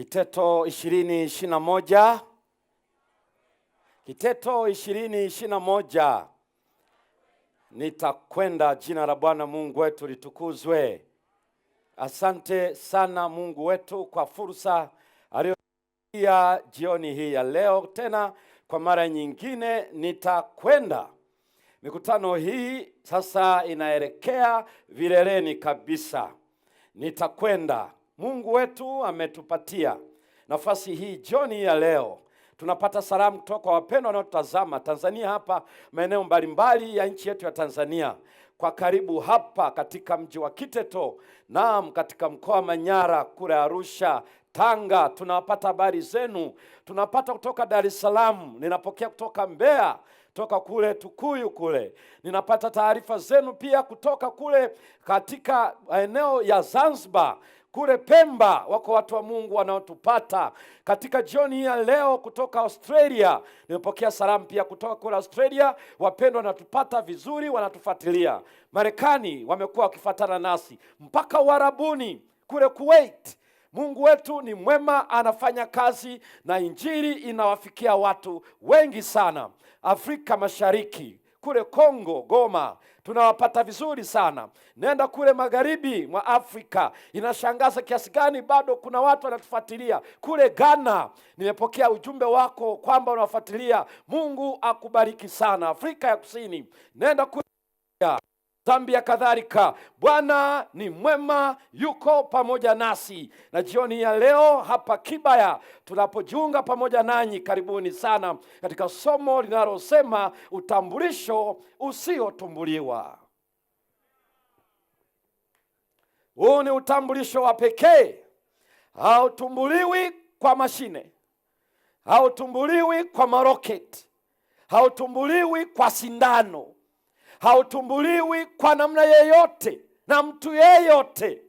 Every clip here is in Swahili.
Kiteto 2021. Kiteto 2021. Nitakwenda. Jina la Bwana Mungu wetu litukuzwe. Asante sana Mungu wetu kwa fursa aliyotupatia jioni hii ya leo. Tena kwa mara nyingine nitakwenda. Mikutano hii sasa inaelekea vileleni kabisa. Nitakwenda. Mungu wetu ametupatia nafasi hii jioni ya leo. Tunapata salamu kutoka kwa wapendwa wanaotazama Tanzania, hapa maeneo mbalimbali ya nchi yetu ya Tanzania, kwa karibu hapa katika mji wa Kiteto, naam, katika mkoa wa Manyara, kule Arusha, Tanga. Tunapata habari zenu. Tunapata kutoka Dar es Salaam, ninapokea kutoka Mbeya, kutoka kule Tukuyu kule. Ninapata taarifa zenu pia kutoka kule katika eneo ya Zanzibar, kule Pemba. Wako watu wa Mungu wanaotupata katika jioni ya leo kutoka Australia. Nimepokea salamu pia kutoka kule Australia. Wapendwa wanatupata vizuri, wanatufuatilia. Marekani wamekuwa wakifuatana nasi mpaka Uarabuni kule Kuwait. Mungu wetu ni mwema, anafanya kazi na injili inawafikia watu wengi sana. Afrika Mashariki kule Kongo, Goma, tunawapata vizuri sana. Nenda kule magharibi mwa Afrika, inashangaza kiasi gani bado kuna watu wanatufuatilia. Kule Ghana, nimepokea ujumbe wako kwamba unafuatilia. Mungu akubariki sana. Afrika ya Kusini, nenda kule Zambia kadhalika. Bwana ni mwema, yuko pamoja nasi. Na jioni ya leo hapa Kibaya tunapojiunga pamoja nanyi, karibuni sana katika somo linalosema utambulisho usiotumbuliwa. Huu ni utambulisho wa pekee. Hautumbuliwi kwa mashine, hautumbuliwi kwa maroketi, hautumbuliwi kwa sindano, hautumbuliwi kwa namna yeyote na mtu yeyote.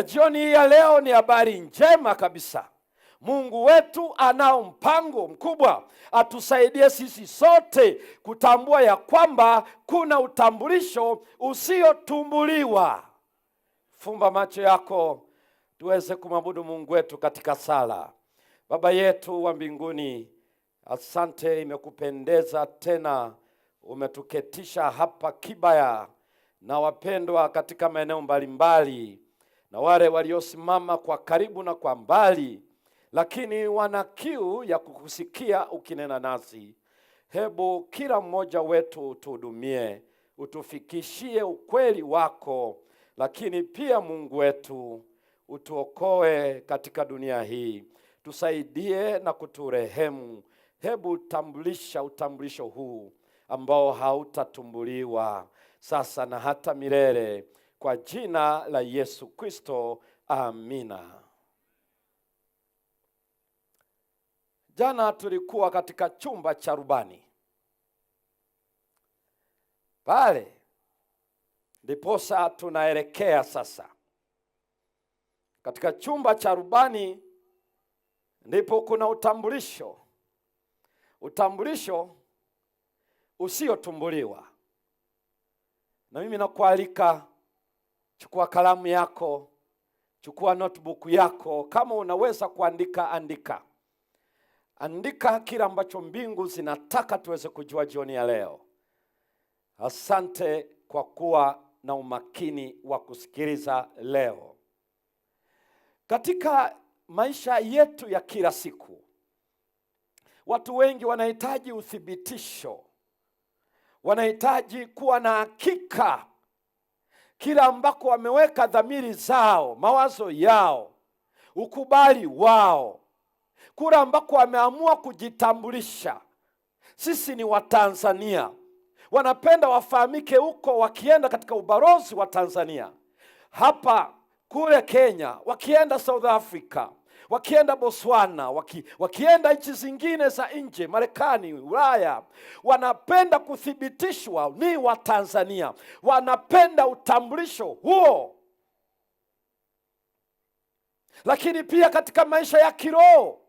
Jioni hii ya leo ni habari njema kabisa. Mungu wetu anao mpango mkubwa, atusaidie sisi sote kutambua ya kwamba kuna utambulisho usiotumbuliwa. Fumba macho yako tuweze kumwabudu Mungu wetu katika sala. Baba yetu wa mbinguni, asante, imekupendeza tena umetuketisha hapa Kibaya na wapendwa katika maeneo mbalimbali, na wale waliosimama kwa karibu na kwa mbali, lakini wana kiu ya kukusikia ukinena nasi. Hebu kila mmoja wetu utuhudumie, utufikishie ukweli wako, lakini pia Mungu wetu utuokoe katika dunia hii. Tusaidie na kuturehemu. Hebu tambulisha utambulisho huu ambao hautatumbuliwa sasa na hata milele, kwa jina la Yesu Kristo, amina. Jana tulikuwa katika chumba cha rubani. Pale ndiposa tunaelekea sasa. Katika chumba cha rubani ndipo kuna utambulisho. Utambulisho usiotumbuliwa. Na mimi nakualika, chukua kalamu yako, chukua notebook yako. Kama unaweza kuandika, andika. Andika kila ambacho mbingu zinataka tuweze kujua jioni ya leo. Asante kwa kuwa na umakini wa kusikiliza leo. Katika maisha yetu ya kila siku, watu wengi wanahitaji uthibitisho. Wanahitaji kuwa na hakika kila ambako wameweka dhamiri zao, mawazo yao, ukubali wao, kula ambako wameamua kujitambulisha. Sisi ni Watanzania. Wanapenda wafahamike huko, wakienda katika ubalozi wa Tanzania, hapa kule Kenya, wakienda South Africa, wakienda Botswana, wakienda nchi zingine za nje, Marekani, Ulaya, wanapenda kuthibitishwa ni wa Tanzania. Wanapenda utambulisho huo. Lakini pia katika maisha ya kiroho,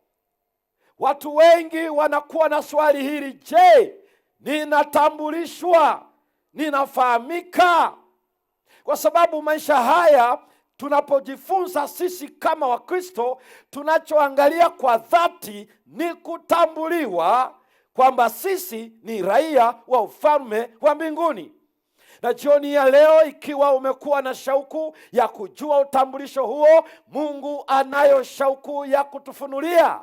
watu wengi wanakuwa na swali hili: je, ninatambulishwa? Ninafahamika? Kwa sababu maisha haya tunapojifunza sisi kama Wakristo, tunachoangalia kwa dhati ni kutambuliwa kwamba sisi ni raia wa ufalme wa mbinguni. Na jioni ya leo, ikiwa umekuwa na shauku ya kujua utambulisho huo, Mungu anayo shauku ya kutufunulia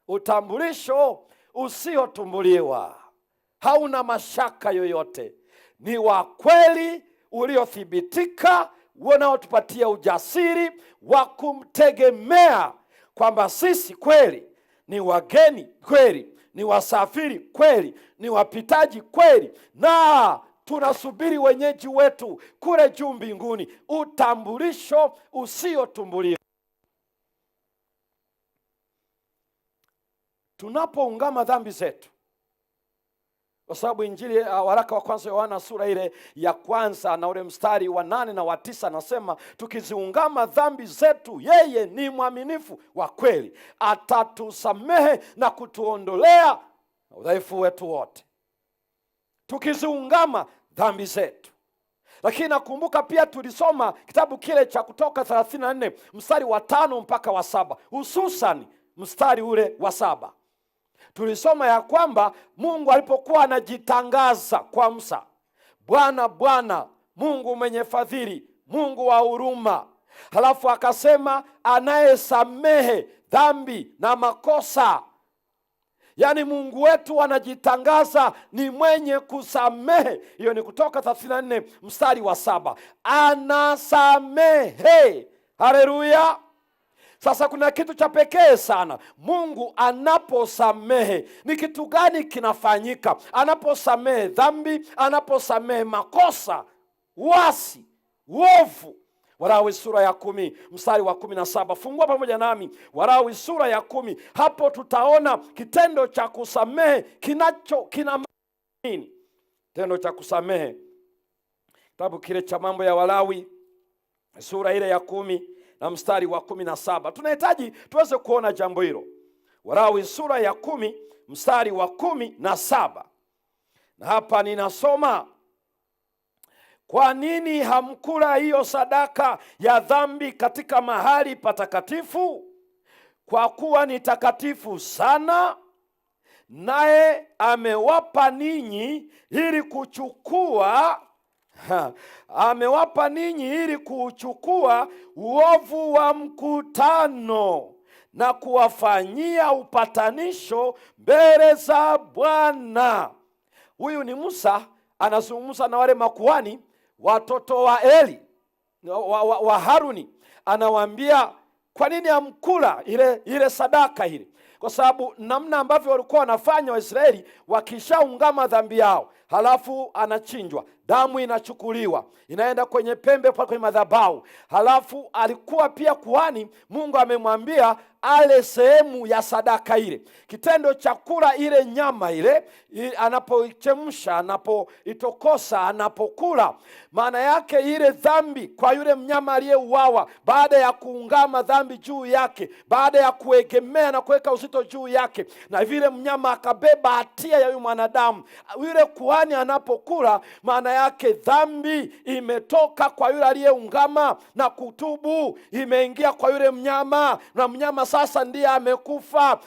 utambulisho usiotumbuliwa. Hauna mashaka yoyote, ni wa kweli uliothibitika, unaotupatia ujasiri wa kumtegemea kwamba sisi kweli ni wageni, kweli ni wasafiri, kweli ni wapitaji, kweli na tunasubiri wenyeji wetu kule juu mbinguni. Utambulisho usiotumbuliwa. Tunapoungama dhambi zetu, kwa sababu Injili waraka wa kwanza Yohana sura ile ya kwanza na ule mstari wa 8 na wa 9 nasema, tukiziungama dhambi zetu, yeye ni mwaminifu wa kweli, atatusamehe na kutuondolea udhaifu wetu wote. Tukiziungama dhambi zetu. Lakini nakumbuka pia tulisoma kitabu kile cha Kutoka 34 mstari wa 5 mpaka wa 7, hususan mstari ule wa 7. Tulisoma ya kwamba Mungu alipokuwa anajitangaza kwa Musa, Bwana Bwana, Mungu mwenye fadhili, Mungu wa huruma, halafu akasema anayesamehe dhambi na makosa. Yaani Mungu wetu anajitangaza ni mwenye kusamehe. Hiyo ni Kutoka 34 mstari wa 7. Anasamehe. Haleluya. Sasa kuna kitu cha pekee sana. Mungu anaposamehe, ni kitu gani kinafanyika? Anaposamehe dhambi, anaposamehe makosa, uasi, uovu. Walawi sura ya 10 mstari wa 17. Fungua pamoja nami Walawi sura ya 10. Hapo tutaona kitendo cha kusamehe kina nini. Kitendo cha kusamehe. Kitabu kile cha Mambo ya Walawi sura ile ya 10 na mstari wa 17. Tunahitaji tuweze kuona jambo hilo. Walawi sura ya 10 mstari wa 17. Na hapa ninasoma, kwa nini hamkula hiyo sadaka ya dhambi katika mahali patakatifu? Kwa kuwa ni takatifu sana, naye amewapa ninyi ili kuchukua uovu wa mkutano na kuwafanyia upatanisho mbele za Bwana. Huyu ni Musa anazungumza na wale makuhani, watoto wa Eli, wa Haruni. Anawaambia, kwa nini hamkula ile sadaka ile? Kwa sababu namna ambavyo walikuwa wanafanya Waisraeli, wakishaungama dhambi yao, halafu anachinjwa, damu inachukuliwa, inaenda kwenye pembe pale kwenye madhabahu. Halafu alikuwa pia kuhani, Mungu amemwambia ale sehemu ya sadaka ile. Kitendo cha kula ile nyama ile, anapoichemsha, anapoitokosa, anapokula, maana yake ile dhambi kwa yule mnyama aliyeuawa, baada ya kuungama dhambi juu yake, baada ya kuegemea na kuweka uzito juu yake, na vile mnyama akabeba hatia ya yule mwanadamu, yule kuhani anapokula, maana yake dhambi imetoka kwa yule aliyeungama na kutubu, imeingia kwa yule mnyama, na mnyama sasa ndiye amekufa.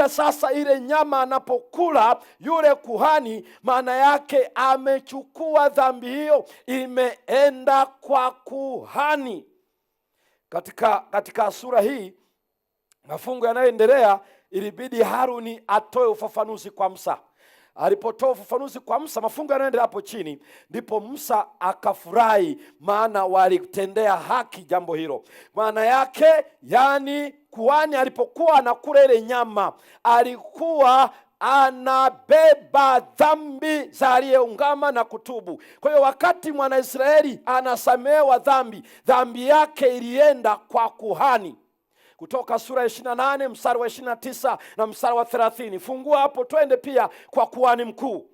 Sasa ile nyama anapokula yule kuhani, maana yake amechukua dhambi hiyo, imeenda kwa kuhani. Katika sura hii, mafungu yanayoendelea, ilibidi Haruni atoe ufafanuzi kwa Musa. Alipotoa ufafanuzi kwa Musa, mafungu yanayoendelea hapo chini, ndipo Musa akafurahi, maana walitendea haki jambo hilo. Maana yake, yani kuhani alipokuwa anakula ile nyama, alikuwa anabeba dhambi za aliyeungama na kutubu. Kwa hiyo wakati Mwanaisraeli anasamehewa dhambi yake ilienda kwa kuhani. Kutoka sura ya 28 mstari wa 29 na mstari wa 30. Fungua hapo, twende pia kwa kuhani mkuu.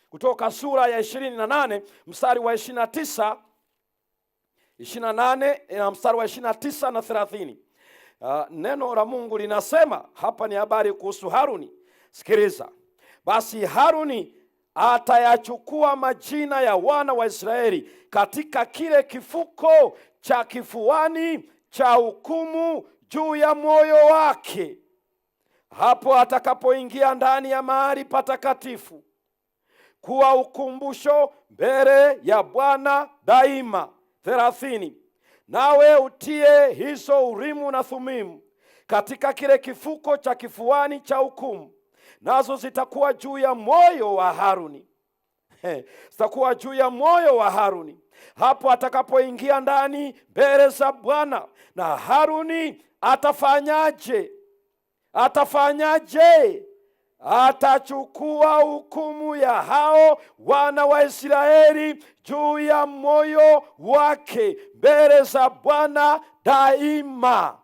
Kutoka sura ya 28 mstari wa 28 na mstari wa 29 na 30. Neno la Mungu linasema, hapa ni habari kuhusu Haruni. Sikiliza. Basi Haruni atayachukua majina ya wana wa Israeli katika kile kifuko cha kifuani cha hukumu juu ya moyo wake, hapo atakapoingia ndani ya mahali patakatifu, kuwa ukumbusho mbele ya Bwana daima. 30. Nawe utie hizo Urimu na Thumimu katika kile kifuko cha kifuani cha hukumu, nazo zitakuwa juu ya moyo wa Haruni. Zitakuwa juu ya moyo wa Haruni hapo atakapoingia ndani mbele za Bwana. Na Haruni atafanyaje? Atachukua hukumu ya hao wana wa Israeli juu ya moyo wake mbele za Bwana daima.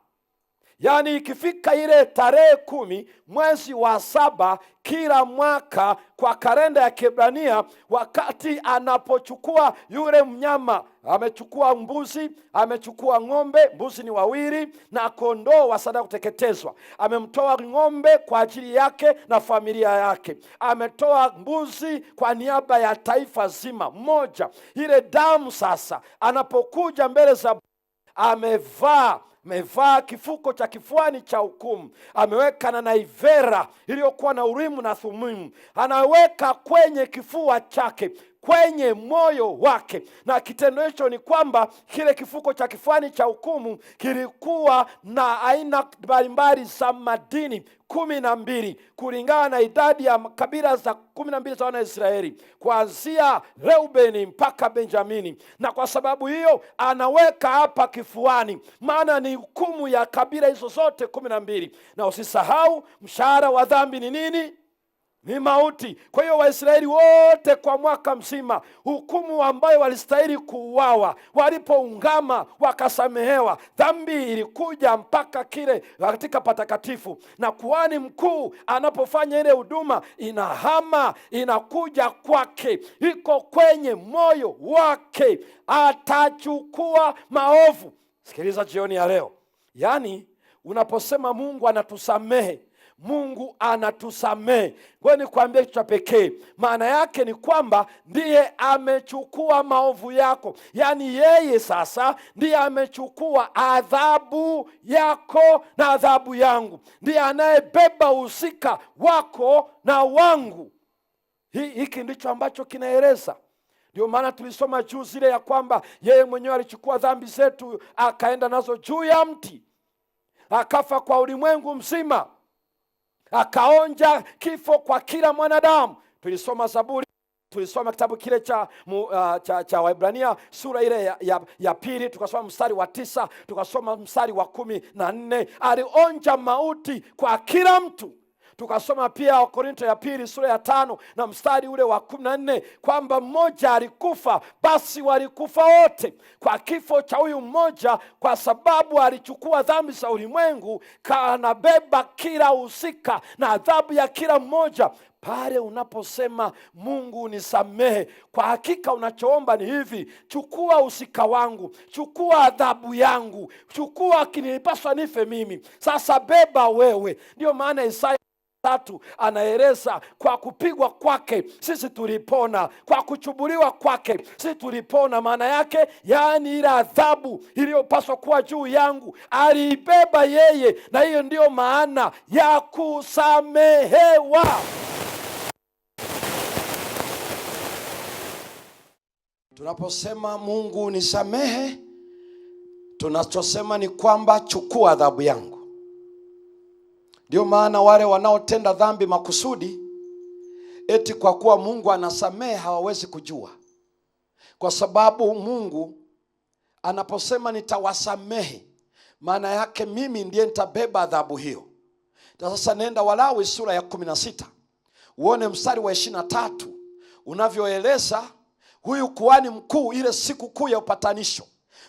Yaani ikifika ile tarehe 10 mwezi wa 7 kila mwaka kwa kalenda ya Kiebrania, wakati anapochukua yule mnyama, amechukua mbuzi, amechukua ng'ombe, mbuzi ni 2, na kondoo wa sadaka kuteketezwa. Amemtoa ng'ombe kwa ajili yake na familia yake, ametoa mbuzi kwa niaba ya taifa zima moja. Ile damu sasa anapokuja mbele za amevaa kifuko cha kifuani cha hukumu, ameweka na naivera iliyokuwa na Urimu na Thumimu, anaweka kwenye kifua chake, kwenye moyo wake. Na kitendo hicho ni kwamba kile kifuko cha kifuani cha hukumu kilikuwa na aina mbalimbali za madini 12 kulingana na idadi ya kabila za 12 za wana Israeli, kuanzia Reubeni mpaka Benjamini. Na kwa sababu hiyo anaweka hapa kifuani, maana ni hukumu ya kabila hizo zote 12. Na usisahau mshahara wa dhambi ni nini? Ni mauti. Kwa hiyo Waisraeli wote kwa mwaka mzima, hukumu ambayo walistahili kuuawa, walipoungama wakasamehewa. Dhambi ilikuja mpaka kile katika patakatifu, na kuhani mkuu anapofanya ile huduma inahama, inakuja kwake, iko kwenye moyo wake, atachukua maovu. Sikiliza jioni ya leo, yaani unaposema Mungu anatusamehe, Mungu anatusamehe, ngoja nikwambie kitu cha pekee. Maana yake ni kwamba ndiye amechukua maovu yako, yaani yeye sasa ndiye amechukua adhabu yako na adhabu yangu, ndiye anayebeba uhusika wako na wangu. Hiki ndicho ambacho kinaeleza. Ndio maana tulisoma juu zile ya kwamba yeye mwenyewe alichukua dhambi zetu akaenda nazo juu ya mti, akafa kwa ulimwengu mzima, akaonja kifo kwa kila mwanadamu. Tulisoma Zaburi, tulisoma kitabu kile cha Waebrania sura ile ya 2, tukasoma mstari wa 9, tukasoma mstari wa 14. Alionja mauti kwa kila mtu. Tukasoma pia Wakorintho ya 2 sura ya 5 na mstari ule wa 14, kwamba mmoja alikufa, basi walikufa wote. Kwa kifo cha huyu mmoja, kwa sababu alichukua dhambi za ulimwengu, kanabeba kila husika na adhabu ya kila mmoja. Pale unaposema Mungu nisamehe, kwa hakika unachoomba ni hivi: chukua husika wangu, chukua adhabu yangu, chukua kinipaswa nife mimi, sasa beba wewe. Ndio maana Isaya 3 anaeleza, kwa kupigwa kwake sisi tulipona, kwa kuchubuliwa kwake sisi tulipona. Maana yake, yaani ile adhabu iliyopaswa kuwa juu yangu aliibeba yeye, na hiyo ndiyo maana ya kusamehewa. Tunaposema Mungu nisamehe, tunachosema ni kwamba chukua adhabu yangu. Ndio maana wale wanaotenda dhambi makusudi, eti kwa kuwa Mungu anasamehe, hawawezi kujua. Kwa sababu Mungu anaposema nitawasamehe, maana yake mimi ndiye nitabeba adhabu hiyo. Sasa nenda Walawi sura ya 16, uone mstari wa 23 unavyoeleza huyu kuhani mkuu, ile siku kuu ya upatanisho.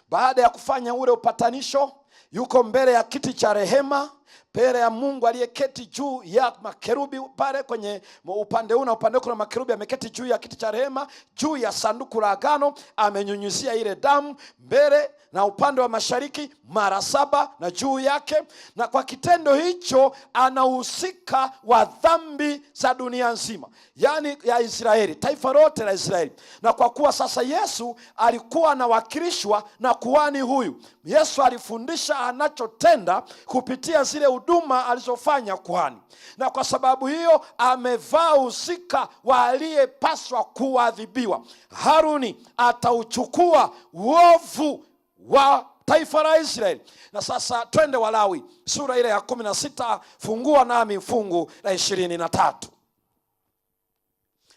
Baada ya kufanya ule upatanisho, yuko mbele ya kiti cha rehema mbele ya Mungu aliyeketi juu ya makerubi pale kwenye upande huu na upande kuna makerubi ameketi juu ya kiti cha rehema, juu ya sanduku la agano amenyunyuzia ile damu mbele na upande wa mashariki mara 7 na juu yake, na kwa kitendo hicho anahusika wa dhambi za dunia nzima, yani ya Israeli, taifa lote la Israeli. Na kwa kuwa sasa Yesu alikuwa anawakilishwa na kuhani huyu, Yesu alifundisha anachotenda kupitia zile huduma alizofanya kuhani, na kwa sababu hiyo amevaa husika wa aliyepaswa kuadhibiwa. Haruni atauchukua uovu wa taifa la Israeli. Na sasa twende Walawi sura ile ya 16, fungua nami fungu la 23.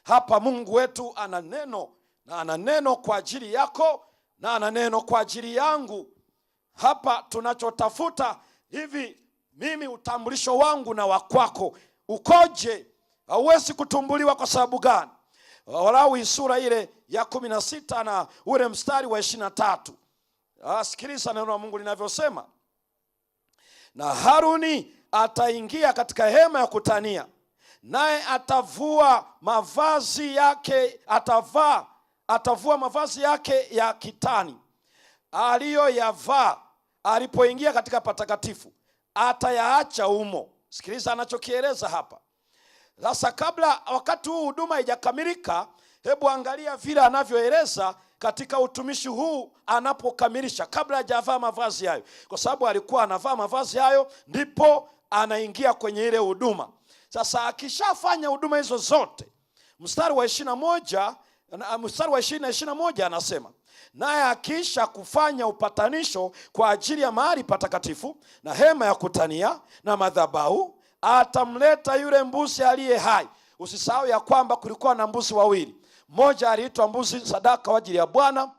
Hapa Mungu wetu ana neno, na ana neno kwa ajili yako na ana neno kwa ajili yangu. Hapa tunachotafuta hivi, mimi utambulisho wangu na wakwako ukoje? Hauwezi kutumbuliwa kwa sababu gani? Walawi sura ile ya 16 na ule mstari wa 23. Sikiliza neno la Mungu linavyosema. Na Haruni ataingia katika hema ya kutania, naye atavua mavazi yake, atavua mavazi yake ya kitani aliyoyavaa alipoingia katika patakatifu, atayaacha humo. Sikiliza anachokieleza hapa. Sasa kabla, wakati huu huduma haijakamilika, hebu angalia vile anavyoeleza katika utumishi huu anapokamilisha, kabla hajavaa mavazi hayo, kwa sababu alikuwa anavaa mavazi hayo ndipo anaingia kwenye ile huduma. Sasa akishafanya huduma hizo zote, mstari wa 21, mstari wa 20 na 21 anasema, naye akiisha kufanya upatanisho kwa ajili ya mahali patakatifu na hema ya kutania na madhabahu, atamleta yule mbuzi aliye hai. Usisahau ya kwamba kulikuwa na mbuzi wawili. Mmoja aliitwa mbuzi sadaka kwa ajili ya Bwana,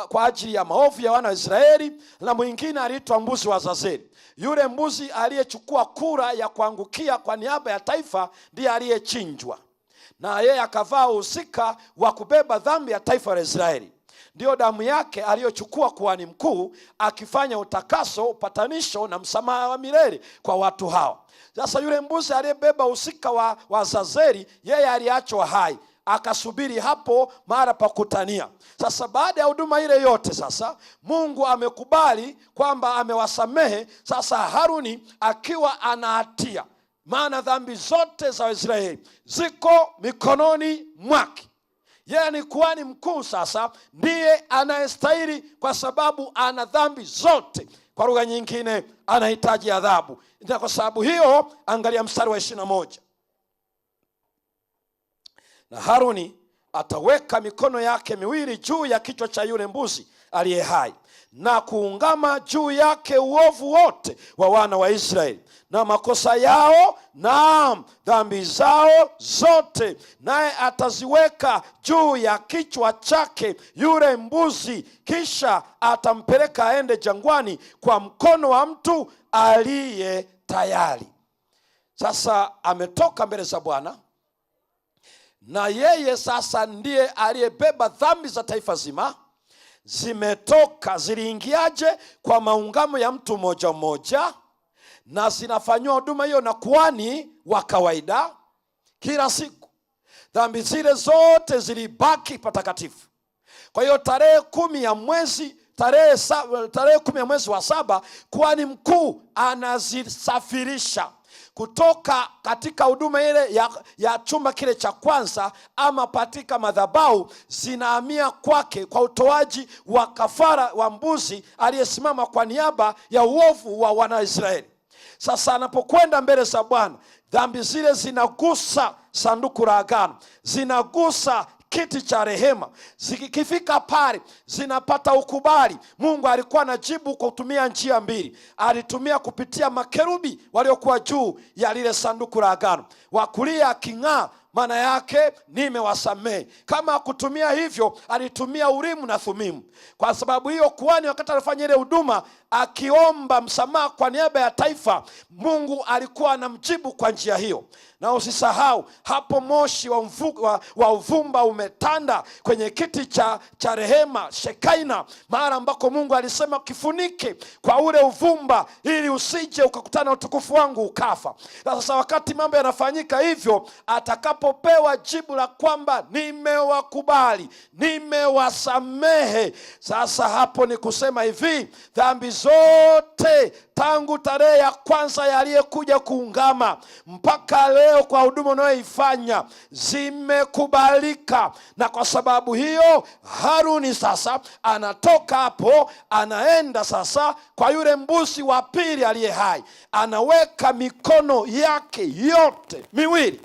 kwa ajili ya maovu ya wana wa Israeli, na mwingine aliitwa mbuzi wa Azazeli. Yule mbuzi aliyechukua kura ya kuangukia kwa niaba ya taifa ndiye aliyechinjwa, na yeye akavaa husika wa kubeba dhambi ya taifa la Israeli. Ndio damu yake aliyochukua kuhani mkuu, akifanya utakaso, upatanisho na msamaha wa milele kwa watu hawa. Sasa yule mbuzi aliyebeba husika wa Azazeli, yeye aliachwa hai, akasubiri hapo mara pa kutania. Sasa baada ya huduma ile yote, sasa Mungu amekubali kwamba amewasamehe. Sasa Haruni akiwa ana hatia, maana dhambi zote za Israeli ziko mikononi mwake. Yeye ni kuhani mkuu, sasa ndiye anayestahili kwa sababu ana dhambi zote. Kwa lugha nyingine, anahitaji adhabu. Na kwa sababu hiyo, angalia mstari wa 21. Na Haruni ataweka mikono yake miwili juu ya kichwa cha yule mbuzi aliye hai, na kuungama juu yake uovu wote wa wana wa Israeli na makosa yao na dhambi zao zote, naye ataziweka juu ya kichwa chake yule mbuzi, kisha atampeleka aende jangwani kwa mkono wa mtu aliye tayari. Sasa ametoka mbele za Bwana, na yeye sasa ndiye aliyebeba dhambi za taifa zima. Zimetoka, ziliingiaje? Kwa maungamo ya mtu mmoja mmoja, na zinafanywa huduma hiyo na kuhani wa kawaida kila siku. Dhambi zile zote zilibaki patakatifu. Kwa hiyo tarehe 10 ya mwezi tarehe 10 ya mwezi wa 7, kuhani mkuu anazisafirisha kutoka katika huduma ile ya chumba kile cha kwanza ama katika madhabahu, zinahamia kwake kwa utoaji wa kafara wa mbuzi aliyesimama kwa niaba ya uovu wa wana Israeli. Sasa anapokwenda mbele za Bwana, dhambi zile zinagusa sanduku la agano, zinagusa kiti cha rehema. Zikifika pale zinapata ukubali. Mungu alikuwa anajibu kwa kutumia njia mbili. Alitumia kupitia makerubi waliokuwa juu ya lile sanduku la agano, wa kulia aking'aa, maana yake nimewasamehe. Kama kutumia hivyo, alitumia Urimu na Thumimu. Kwa sababu hiyo, kuhani wakati alifanya ile huduma akiomba msamaha kwa niaba ya taifa, Mungu alikuwa anamjibu kwa njia hiyo. Na usisahau hapo moshi wa uvumba umetanda kwenye kiti cha rehema Shekaina, mahali ambako Mungu alisema kifunike kwa ule uvumba ili usije ukakutana na utukufu wangu ukafa. Na sasa wakati mambo yanafanyika hivyo, atakapopewa jibu la kwamba nimewakubali, nimewasamehe, sasa hapo ni kusema hivi, dhambi zote tangu tarehe ya kwanza ya aliyekuja kuungama mpaka leo kwa huduma unayoifanya zimekubalika. Na kwa sababu hiyo Haruni sasa anatoka hapo, anaenda sasa kwa yule mbuzi wa pili aliye hai, anaweka mikono yake yote miwili,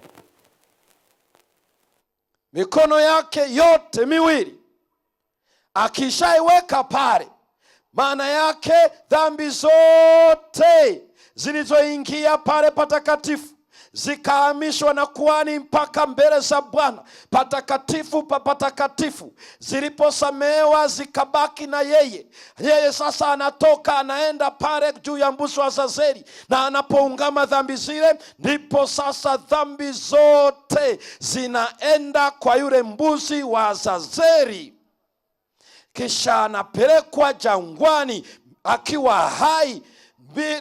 mikono yake yote miwili. Akishaiweka pale, maana yake dhambi zote zilizoingia pale patakatifu zikahamishwa na kuhani mpaka mbele za Bwana patakatifu pa patakatifu. Ziliposamehewa zikabaki na yeye. Yeye sasa anatoka, anaenda pale juu ya mbuzi wa Azazeli, na anapoungama dhambi zile, ndipo sasa dhambi zote zinaenda kwa yule mbuzi wa Azazeli. Kisha anapelekwa jangwani akiwa hai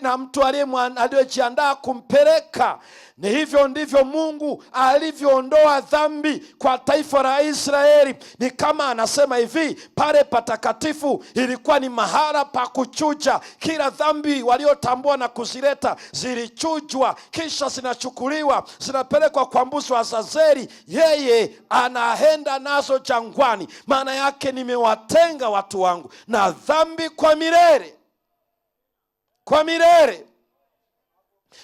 na mtu aliyejiandaa kumpeleka. Ni hivyo ndivyo Mungu alivyoondoa dhambi kwa taifa la Israeli. Ni kama anasema hivi, pale patakatifu ilikuwa ni mahala pa kuchuja. Kila dhambi waliotambua na kuzileta zilichujwa, kisha zinachukuliwa, zinapelekwa kwa mbuzi wa Azazeli. Yeye anaenda nazo jangwani. Maana yake, nimewatenga watu wangu na dhambi kwa milele, kwa milele.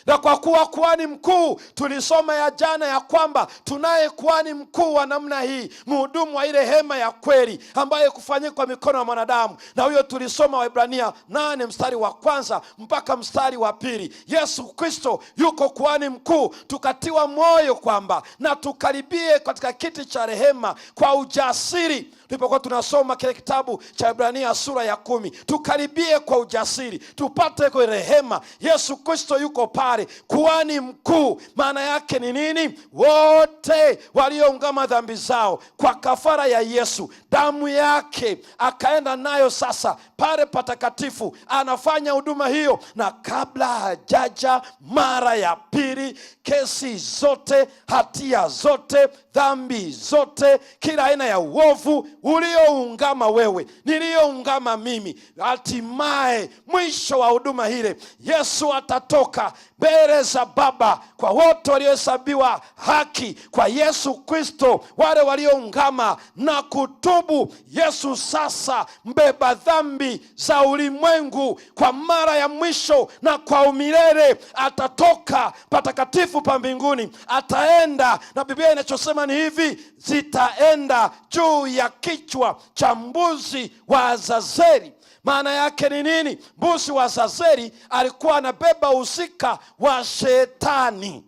Na kwa kuwa kuhani mkuu, tulisoma ya jana ya kwamba tunaye kuhani mkuu wa namna hii, mhudumu wa ile hema ya kweli ambaye kufanyika kwa mikono ya mwanadamu. Na huyo tulisoma Waebrania 8 mstari wa 1 mpaka mstari wa 2. Yesu Kristo yuko kuhani mkuu. Tukatiwa moyo kwamba na tukaribie katika kiti cha rehema kwa ujasiri. Tulipokuwa tunasoma kile kitabu cha Ibrania sura ya 10, tukaribie kwa ujasiri tupate kwa rehema. Yesu Kristo yuko pale, kuhani mkuu. Maana yake ni nini? Wote walioungama dhambi zao kwa kafara ya Yesu, damu yake akaenda nayo sasa pale patakatifu, anafanya huduma hiyo. Na kabla hajaja mara ya pili, kesi zote, hatia zote, dhambi zote, kila aina ya uovu ulioungama wewe, nilioungama mimi, hatimaye mwisho wa huduma hile Yesu atatoka mbele za Baba kwa wote waliohesabiwa haki kwa Yesu Kristo, wale walioungama na kutubu. Yesu sasa mbeba dhambi za ulimwengu kwa mara ya mwisho na kwa umilele atatoka patakatifu pa mbinguni, ataenda, na Biblia inachosema ni hivi, zitaenda juu ya kichwa cha mbuzi wa Azazeli. Maana yake ni nini? Mbuzi wa Azazeli alikuwa anabeba uzika wa Shetani,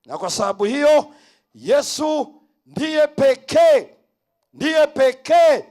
na kwa sababu hiyo Yesu ndiye pekee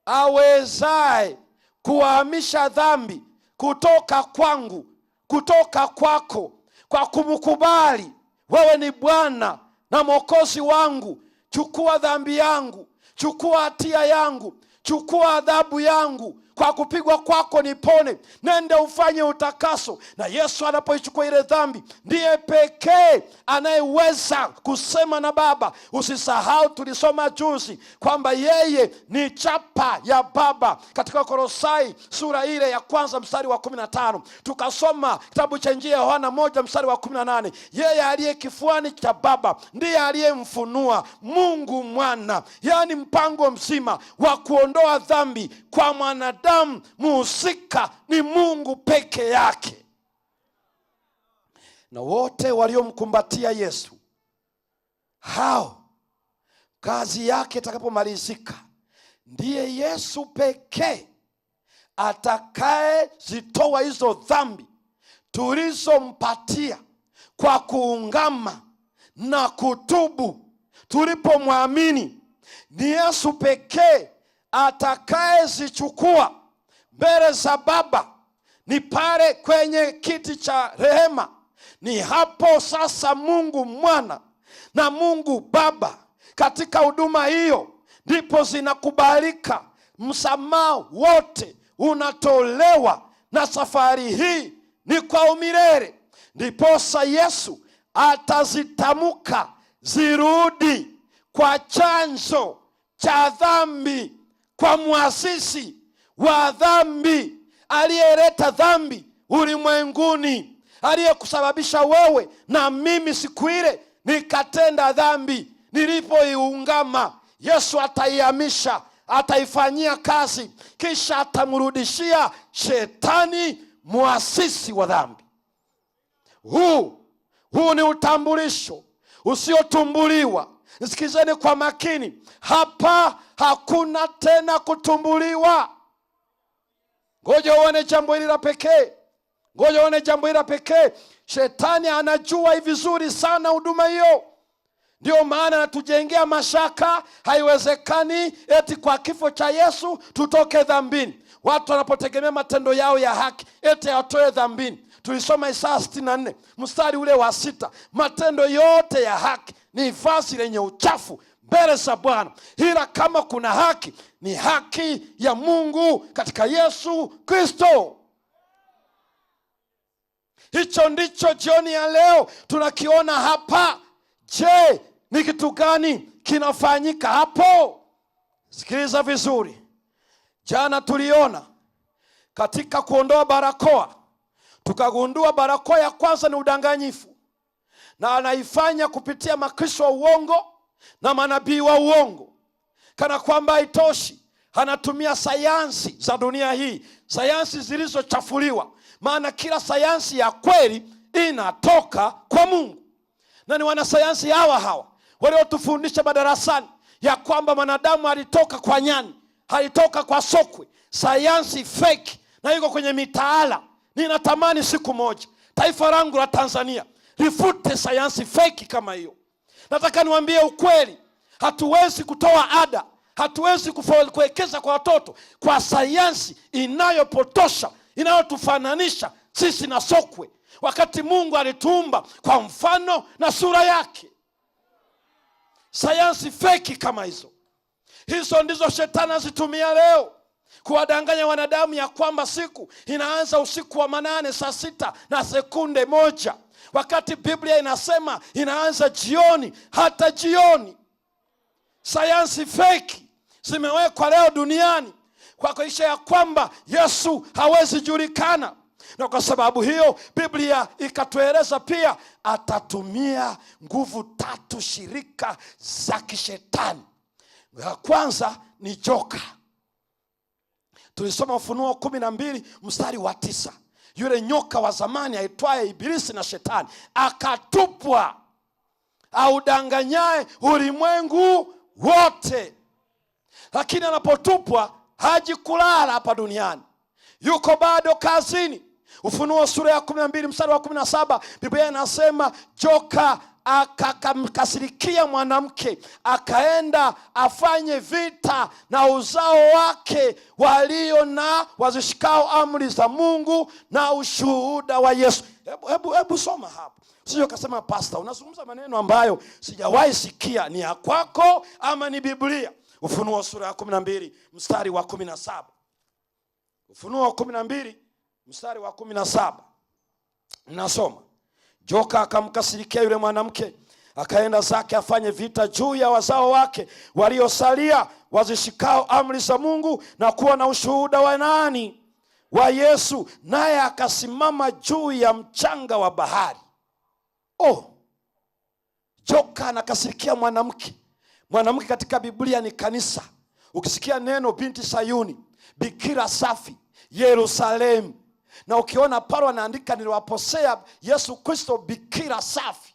awezaye kuhamisha dhambi kutoka kwangu, kutoka kwako, kwa kumkubali wewe ni Bwana na Mwokozi wangu. Chukua dhambi yangu, chukua hatia yangu, chukua adhabu yangu. Kwa kupigwa kwako nipone, nende ufanye utakaso. Na Yesu anapoichukua ile dhambi, ndiye pekee anayeweza kusema na Baba. Usisahau tulisoma juzi kwamba yeye ni chapa ya Baba katika Kolosai sura ile ya 1 mstari wa 15. Tukasoma kitabu cha Injili ya Yohana 1 mstari wa 18. Yeye aliye kifuani cha Baba ndiye aliyemfunua Mungu Mwana, yaani mpango mzima wa kuondoa dhambi kwa mwanadamu. Muhusika ni Mungu peke yake. Na wote waliomkumbatia Yesu, hao kazi yake itakapomalizika, ndiye Yesu pekee atakaye zitoa hizo dhambi tulizompatia kwa kuungama na kutubu tulipomwamini. Ni Yesu pekee atakaye zichukua mbele za Baba, ni pale kwenye kiti cha rehema. Ni hapo sasa Mungu Mwana na Mungu Baba, katika huduma hiyo ndipo zinakubalika, msamaha wote unatolewa, na safari hii ni kwa umilele. Ndiposa Yesu atazitamka zirudi kwa chanzo cha dhambi, kwa muasisi wa dhambi, aliyeleta dhambi ulimwenguni, aliyekusababisha wewe na mimi siku ile nikatenda dhambi. Nilipoiungama, Yesu ataihamisha, ataifanyia kazi, kisha atamrudishia shetani muasisi wa dhambi. Huu ni utambulisho usiotumbuliwa. Nisikizeni kwa makini, hapa hakuna tena kutumbuliwa. Ngoja uone jambo hili la pekee. Ngoja uone jambo hili la pekee. Shetani anajua vizuri sana huduma hiyo. Ndio maana anatujengea mashaka. Haiwezekani eti kwa kifo cha Yesu tutoke dhambini. Watu wanapotegemea matendo yao ya haki eti atoe dhambini. Tulisoma Isaya 64 mstari ule wa 6. Matendo yote ya haki ni vazi lenye uchafu mbele za Bwana, ila kama kuna haki, ni haki ya Mungu katika Yesu Kristo. Hicho ndicho jioni ya leo tunakiona hapa. Je, ni kitu gani kinafanyika hapo? Sikiliza vizuri. Jana tuliona katika kuondoa barakoa, tukagundua barakoa ya kwanza ni udanganyifu, na anaifanya kupitia makristo wa uongo na manabii wa uongo. Kana kwamba haitoshi, anatumia sayansi za dunia hii, sayansi zilizochafuliwa. Maana kila sayansi ya kweli inatoka kwa Mungu, na ni wanasayansi hawa waliotufundisha madarasani ya kwamba mwanadamu alitoka kwa nyani, alitoka kwa sokwe. Sayansi fake na iko kwenye mitaala. Ninatamani siku moja taifa langu la Tanzania lifute sayansi fake kama hiyo. Nataka niwaambie ukweli, hatuwezi kutoa ada, hatuwezi kuwekeza kwa watoto kwa sayansi inayopotosha, inayotufananisha sisi na sokwe, wakati Mungu alituumba kwa mfano na sura yake. Sayansi feki kama hizo ndizo shetani azitumia leo kuwadanganya wanadamu ya kwamba siku inaanza usiku wa manane saa 6:01, wakati Biblia inasema inaanza jioni hata jioni. Sayansi feki zimewekwa leo duniani kwa kuisha ya kwamba Yesu hawezi julikana, na kwa sababu hiyo Biblia ikatueleza pia atatumia nguvu 3 shirika za kishetani. Ya kwanza ni joka. Tulisoma Ufunuo 12 mstari wa 9. Yule nyoka wa zamani aitwaye Ibilisi na Shetani akatupwa, audanganyaye ulimwengu wote. Lakini anapotupwa haji kulala hapa duniani, yuko bado kazini. Ufunuo sura ya 12 mstari wa 17, Biblia inasema joka akamkasirikia mwanamke, akaenda afanye vita na uzao wake walio na wazishikao amri za Mungu na ushuhuda wa Yesu. Hebu soma hapo. Sio kasema pastor, unazungumza maneno ambayo sijawahi sikia. Ni ya kwako ama ni Biblia? Ufunuo sura ya 12 mstari wa 17. Ufunuo 12 mstari wa 17. Nasoma. Joka akamkasirikia yule mwanamke, akaenda zake afanye vita juu ya wazao wake waliosalia wazishikao amri za Mungu na kuwa na ushuhuda wa nani? Wa Yesu. Naye akasimama juu ya mchanga wa bahari. Joka anakasirikia mwanamke. Mwanamke katika Biblia ni kanisa. Ukisikia neno binti Sayuni, bikira safi, Yerusalemu, na ukiona Paulo anaandika niliwaposea Yesu Kristo bikira safi.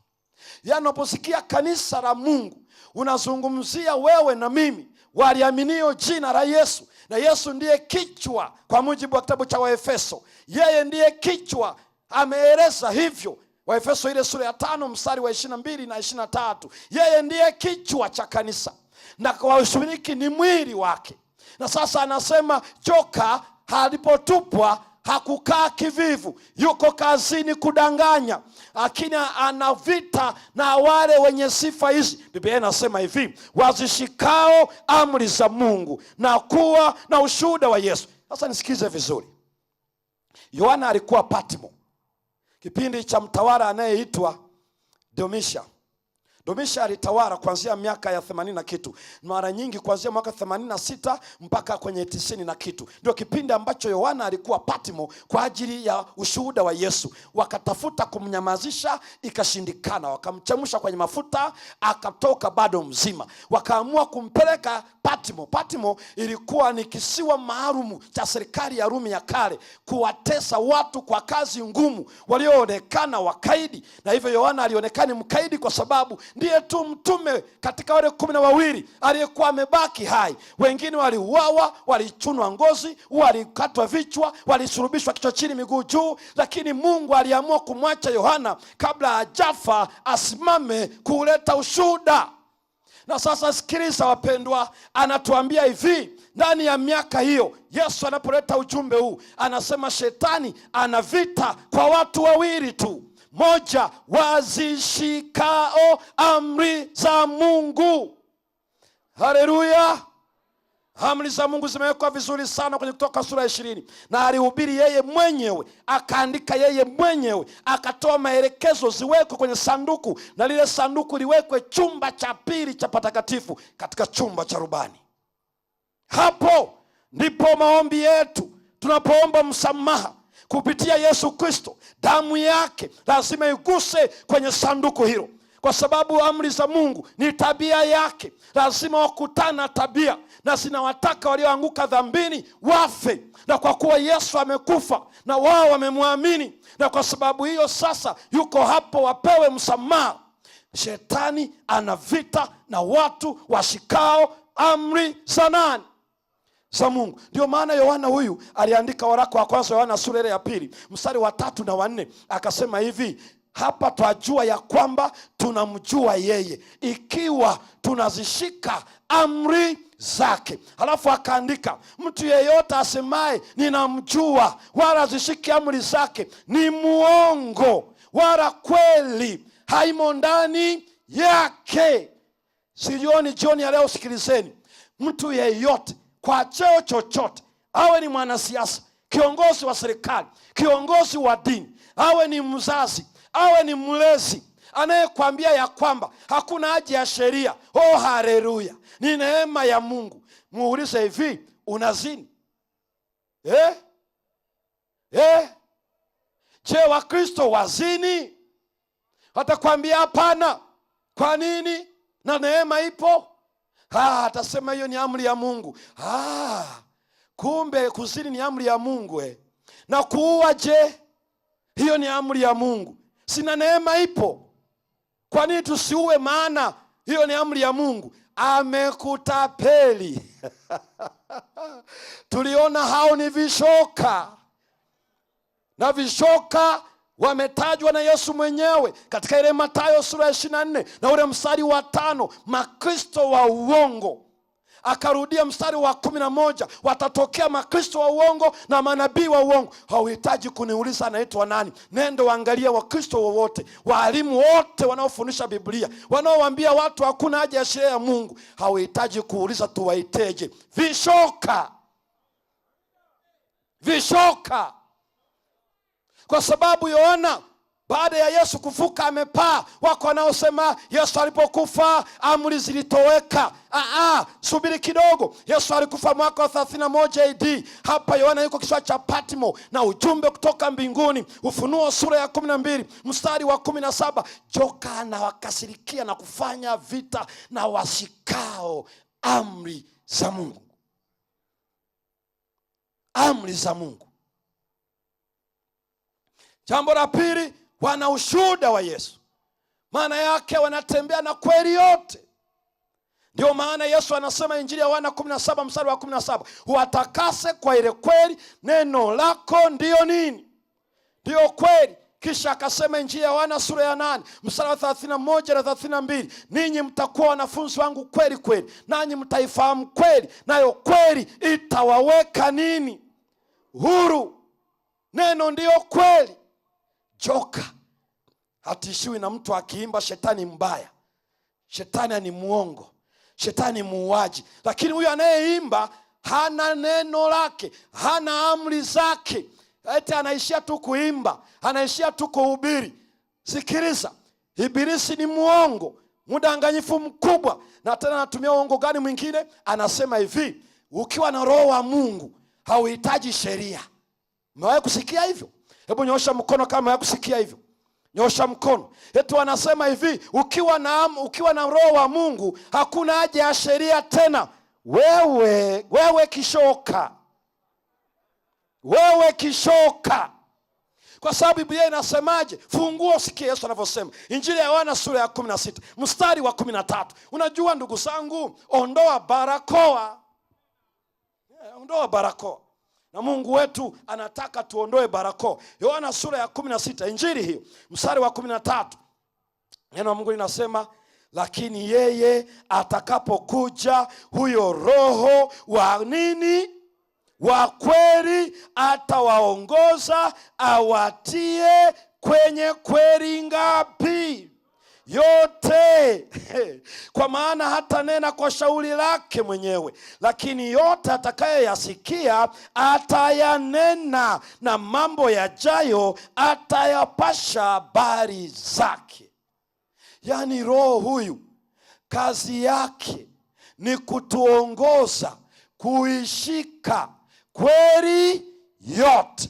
Yaani unaposikia kanisa la Mungu, unazungumzia wewe na mimi waliaminio jina la Yesu. Na Yesu ndiye kichwa kwa mujibu wa kitabu cha Waefeso. Yeye ndiye kichwa, ameeleza hivyo. Waefeso ile sura ya 5 mstari wa 22 na 23. Yeye ndiye kichwa cha kanisa na washiriki ni mwili wake. Na sasa anasema joka alipotupwa hakukaa kivivu, yuko kazini kudanganya, lakini ana vita na wale wenye sifa hizi. Biblia inasema hivi, wazishikao amri za Mungu na kuwa na ushuhuda wa Yesu. Sasa nisikize vizuri. Yohana alikuwa Patmo kipindi cha mtawala anayeitwa Domisha. Domisha alitawala kuanzia miaka ya 80 na kitu. Mara nyingi kuanzia mwaka 86 mpaka kwenye 90 na kitu. Ndio kipindi ambacho Yohana alikuwa Patmo kwa ajili ya ushuhuda wa Yesu. Wakatafuta kumnyamazisha, ikashindikana. Wakamchemsha kwenye mafuta, akatoka bado mzima. Wakaamua kumpeleka Patmo. Patmo ilikuwa ni kisiwa maalum cha serikali ya Rumi ya kale, kuwatesa watu kwa kazi ngumu walioonekana wakaidi. Na hivyo Yohana alionekana mkaidi kwa sababu ndiye tu mtume katika wale 12 aliyekuwa amebaki hai. Wengine waliuawa, walichunwa ngozi, walikatwa vichwa, walisulubishwa kichwa chini miguu juu. Lakini Mungu aliamua kumwacha Yohana kabla hajafa asimame kuleta ushuhuda. Na sasa sikiliza wapendwa, anatuambia hivi, ndani ya miaka hiyo Yesu anapoleta ujumbe huu, anasema shetani ana vita kwa watu wawili tu. Moja, wazishikao amri za Mungu. Haleluya. Amri za Mungu zimewekwa vizuri sana kwenye Kutoka sura 20. Na alihubiri yeye mwenyewe, akaandika yeye mwenyewe, akatoa maelekezo ziwekwe kwenye sanduku, na lile sanduku liwekwe chumba cha pili cha patakatifu katika chumba cha rubani. Hapo ndipo maombi yetu, tunapoomba msamaha kupitia Yesu Kristo, damu yake lazima iguse kwenye sanduku hilo, kwa sababu amri za Mungu ni tabia yake. Lazima wakutana tabia, na zinawataka walioanguka dhambini wafe. Na kwa kuwa Yesu amekufa na wao wamemwamini, na kwa sababu hiyo sasa yuko hapo wapewe msamaha. Shetani ana vita na watu washikao amri za nani? Za Mungu. Ndio maana Yohana huyu aliandika waraka wa kwanza, Yohana sura ile ya 2 mstari wa 3 na 4, akasema hivi, hapa twajua ya kwamba tunamjua yeye ikiwa tunazishika amri zake. Halafu akaandika, mtu yeyote asemaye ninamjua wala azishiki amri zake ni muongo, wala kweli haimo ndani yake. Sijioni jioni ya leo, sikilizeni, mtu yeyote kwa cheo chochote, awe ni mwanasiasa, kiongozi wa serikali, kiongozi wa dini, awe ni mzazi, awe ni mlezi, anayekwambia ya kwamba hakuna haja ya sheria, oh haleluya, ni neema ya Mungu, muulize hivi, unazini? Je, Wakristo wazini? Watakwambia hapana. Kwa nini? Na neema ipo. Atasema hiyo ni amri ya Mungu. Kumbe kuzini ni amri ya Mungu. Na kuua je? Hiyo ni amri ya Mungu. Sina neema ipo. Kwa nini tusiue? Maana hiyo ni amri ya Mungu. Amekutapeli. Tuliona hao ni vishoka. Na vishoka wametajwa na Yesu mwenyewe katika ile Mathayo sura ya 24 na ule mstari wa 5, makristo wa uongo. Akarudia mstari wa 11, watatokea makristo wa uongo na manabii wa uongo. Hauhitaji kuniuliza anaitwa nani. Nenda waangalia wakristo wowote, walimu wote wanaofundisha Biblia, wanaowaambia watu hakuna haja ya sheria ya Mungu. Hauhitaji kuuliza tuwaiteje. Vishoka. Vishoka. Kwa sababu Yohana baada ya Yesu kufuka amepaa. Wako wanaosema Yesu alipokufa amri zilitoweka. Subiri kidogo. Yesu alikufa mwaka wa 31 AD. Hapa Yohana yuko kisiwa cha Patmo na ujumbe kutoka mbinguni. Ufunuo sura ya 12 mstari wa 17, joka anawakasirikia na kufanya vita na washikao amri za Mungu. Amri za Mungu. Jambo la pili, wana ushuhuda wa Yesu. Maana yake wanatembea na kweli yote. Ndio maana Yesu anasema Injili ya Yohana 17 mstari wa 17, watakase kwa ile kweli, neno lako ndio nini? Ndio kweli. Kisha akasema Injili ya Yohana sura ya 8 mstari wa 31 na 32, ninyi mtakuwa wanafunzi wangu kweli kweli, nanyi mtaifahamu kweli, nayo kweli itawaweka nini? huru. Neno ndiyo kweli. Joka hatishiwi na mtu akiimba shetani mbaya, shetani ni muongo, shetani muuaji. Lakini huyu anayeimba hana neno lake, hana amri zake, eti anaishia tu kuimba, anaishia tu kuhubiri. Sikiliza, Ibilisi ni muongo, mdanganyifu mkubwa. Na tena anatumia uongo gani mwingine? Anasema hivi, ukiwa na roho wa Mungu hauhitaji sheria. Umewahi kusikia hivyo? Hebu nyosha mkono kama umewahi kusikia hivyo. Nyosha mkono. Eti anasema hivi, ukiwa na roho wa Mungu hakuna haja ya sheria tena. Wewe kishoka. Wewe kishoka. Kwa sababu Biblia inasemaje? Fungua usikie Yesu anavyosema. Injili ya Yohana sura ya 16 mstari wa 13. Unajua ndugu zangu, ondoa barakoa. Ondoa barakoa. Na Mungu wetu anataka tuondoe barakoa. Yohana sura ya 16 injili hiyo mstari wa 13. Neno la Mungu linasema, lakini yeye atakapokuja, huyo Roho wa nini? Wa kweli, atawaongoza awatie kwenye kweli. Ngapi? Yote. Kwa maana hata nena kwa shauri lake mwenyewe, lakini yote atakayoyasikia atayanena, na mambo yajayo atayapasha habari zake. Yaani Roho huyu kazi yake ni kutuongoza kuishika kweli yote.